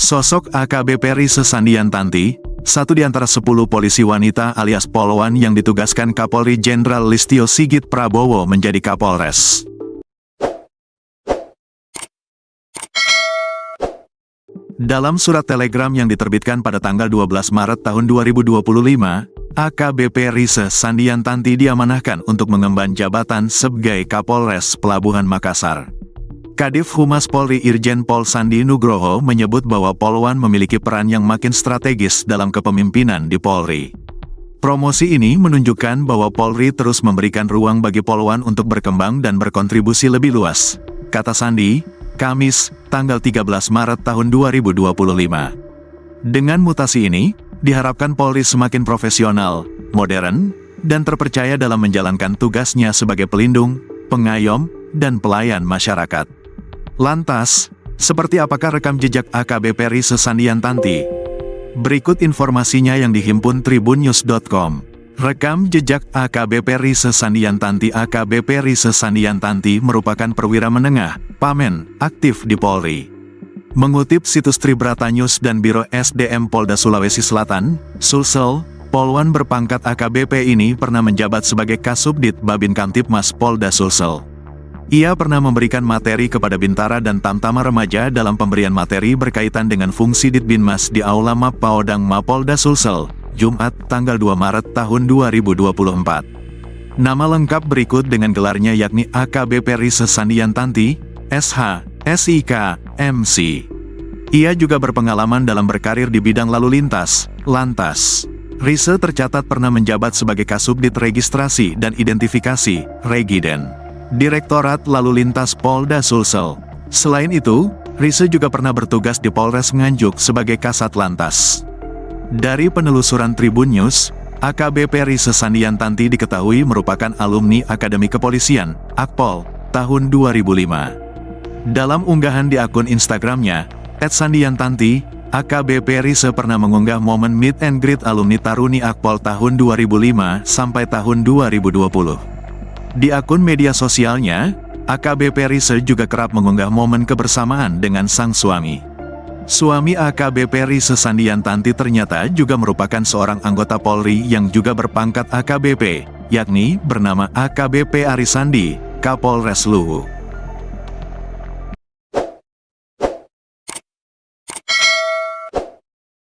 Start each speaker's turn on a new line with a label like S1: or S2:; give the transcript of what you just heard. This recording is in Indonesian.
S1: Sosok AKBP Rise Sandiantanti, satu di antara 10 polisi wanita alias Polwan yang ditugaskan Kapolri Jenderal Listio Sigit Prabowo menjadi Kapolres. Dalam surat telegram yang diterbitkan pada tanggal 12 Maret tahun 2025, AKBP Rise Sandiantanti diamanahkan untuk mengemban jabatan sebagai Kapolres Pelabuhan Makassar. Kadif Humas Polri Irjen Pol Sandi Nugroho menyebut bahwa Polwan memiliki peran yang makin strategis dalam kepemimpinan di Polri. Promosi ini menunjukkan bahwa Polri terus memberikan ruang bagi Polwan untuk berkembang dan berkontribusi lebih luas, kata Sandi, Kamis, tanggal 13 Maret tahun 2025. Dengan mutasi ini, diharapkan Polri semakin profesional, modern, dan terpercaya dalam menjalankan tugasnya sebagai pelindung, pengayom, dan pelayan masyarakat. Lantas, seperti apakah rekam jejak AKBP Rise Sandiantanti? Berikut informasinya yang dihimpun tribunnews.com. Rekam jejak AKBP Rise Sandiantanti. AKBP Rise Sandiantanti merupakan perwira menengah, Pamen, aktif di Polri. Mengutip situs Tribratanews dan Biro SDM Polda Sulawesi Selatan, Sulsel, Polwan berpangkat AKBP ini pernah menjabat sebagai Kasubdit Babin Kamtipmas Polda Sulsel. Ia pernah memberikan materi kepada Bintara dan Tamtama Remaja dalam pemberian materi berkaitan dengan fungsi Ditbinmas di Aula Map Paodang Mapolda Sulsel, Jumat, tanggal 2 Maret tahun 2024. Nama lengkap berikut dengan gelarnya yakni AKBP Rise Sandiantanti, SH, SIK, MC. Ia juga berpengalaman dalam berkarir di bidang lalu lintas, Lantas. Rise tercatat pernah menjabat sebagai Kasubdit Registrasi dan Identifikasi, Regiden, Direktorat Lalu Lintas Polda Sulsel. Selain itu, Rise juga pernah bertugas di Polres Nganjuk sebagai Kasat Lantas. Dari penelusuran Tribun News, AKBP Rise Sandiantanti diketahui merupakan alumni Akademi Kepolisian, Akpol, tahun 2005. Dalam unggahan di akun Instagramnya, @sandiantanti, AKBP Rise pernah mengunggah momen meet and greet alumni Taruni Akpol tahun 2005 sampai tahun 2020. Di akun media sosialnya, AKBP Rise juga kerap mengunggah momen kebersamaan dengan sang suami. Suami AKBP Rise Sandiantanti ternyata juga merupakan seorang anggota Polri yang juga berpangkat AKBP, yakni bernama AKBP Arisandi, Kapolres Luwu.